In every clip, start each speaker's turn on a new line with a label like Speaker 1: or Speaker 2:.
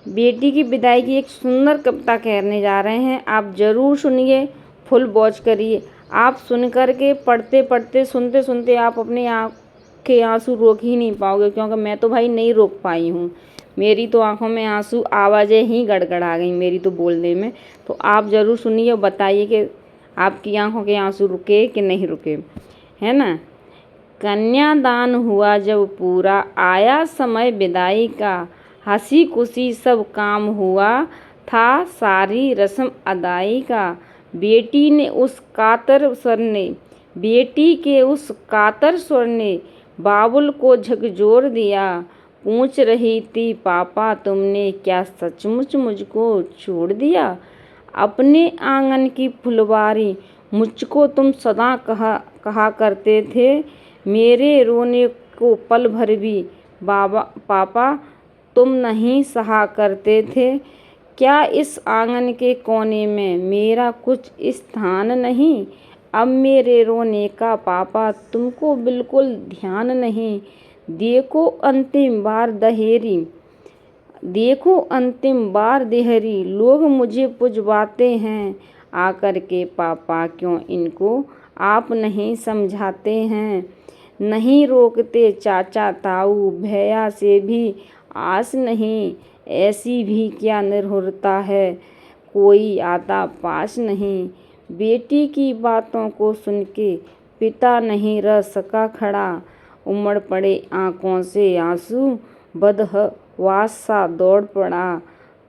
Speaker 1: बेटी की विदाई की एक सुंदर कविता कहने जा रहे हैं, आप ज़रूर सुनिए, फुल वॉच करिए। आप सुन कर के पढ़ते पढ़ते सुनते सुनते आप अपने आँख के आंसू रोक ही नहीं पाओगे, क्योंकि मैं तो भाई नहीं रोक पाई हूँ। मेरी तो आंखों में आंसू, आवाज़ें ही गड़गड़ा गई मेरी तो बोलने में। तो आप ज़रूर सुनिए और बताइए कि आपकी आंखों के आंसू रुके कि नहीं रुके, है ना। कन्यादान हुआ जब पूरा, आया समय विदाई का, हंसी खुशी सब काम हुआ था, सारी रस्म अदाई का। बेटी के उस कातर स्वर ने बाबुल को झकझोर दिया। पूछ रही थी, पापा तुमने क्या सचमुच मुझको छोड़ दिया। अपने आंगन की फुलवारी मुझको तुम सदा कहा करते थे। मेरे रोने को पल भर भी पापा तुम नहीं सहा करते थे। क्या इस आंगन के कोने में मेरा कुछ स्थान नहीं। अब मेरे रोने का पापा तुमको बिल्कुल ध्यान नहीं। देखो अंतिम बार देहरी लोग मुझे पुजवाते हैं। आकर के पापा क्यों इनको आप नहीं समझाते हैं। नहीं रोकते चाचा ताऊ, भैया से भी आस नहीं। ऐसी भी क्या निर्भरता है, कोई आता पास नहीं। बेटी की बातों को सुन के पिता नहीं रह सका खड़ा। उमड़ पड़े आंखों से आंसू, बदहवास सा दौड़ पड़ा।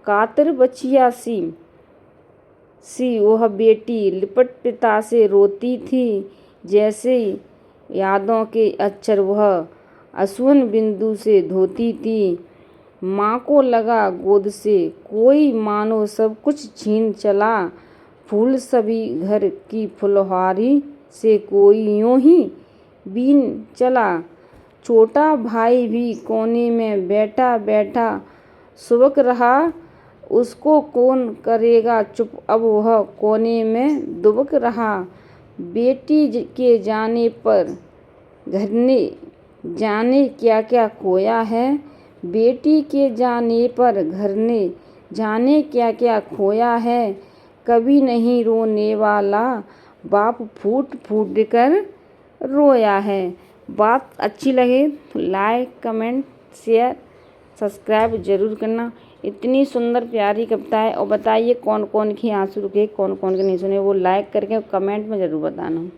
Speaker 1: कातर बचिया सी वह बेटी लिपट पिता से रोती थी। जैसे यादों के अक्षर वह अश्रुन बिंदु से धोती थी। माँ को लगा गोद से कोई मानो सब कुछ छीन चला। फूल सभी घर की फुलवारी से कोई यूं ही बीन चला। छोटा भाई भी कोने में बैठा बैठा सुबक रहा। उसको कौन करेगा चुप, अब वह कोने में दुबक रहा। बेटी के जाने पर घर ने जाने क्या क्या खोया है। बेटी के जाने पर घर ने जाने क्या क्या खोया है। कभी नहीं रोने वाला बाप फूट फूट कर रोया है। बात अच्छी लगे तो लाइक कमेंट शेयर सब्सक्राइब ज़रूर करना। इतनी सुंदर प्यारी कविता है। और बताइए कौन कौन के आंसू रुके, कौन कौन के नहीं सुने, वो लाइक करके कमेंट में ज़रूर बताना।